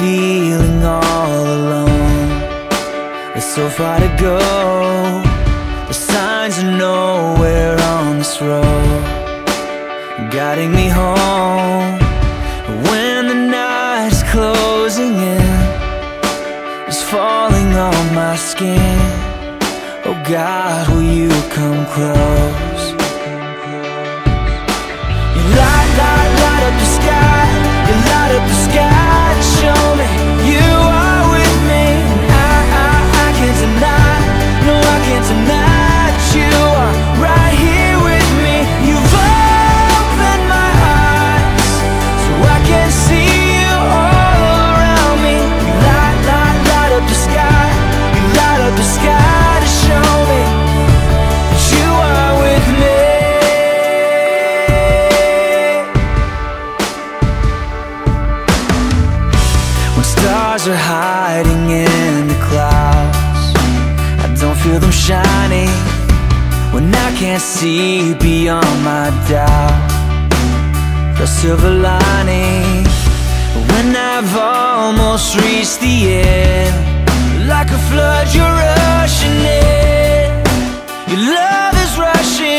feeling all alone. There's so far to go, the signs are nowhere on this road, guiding me home. When the night is closing in, it's falling on my skin. Oh God, will you come close? You light up the sky. You light up the sky to show me you are with me. I can't deny, no I can't deny that you are right here with me. You've opened my eyes so I can see you all around me. You light up the sky. You light up the sky to show me that you are with me. When stars are hiding in the clouds, I don't feel them shining. When I can't see beyond my doubt, the silver lining. When I've almost reached the end, like a flood you're rushing in. Your love is rushing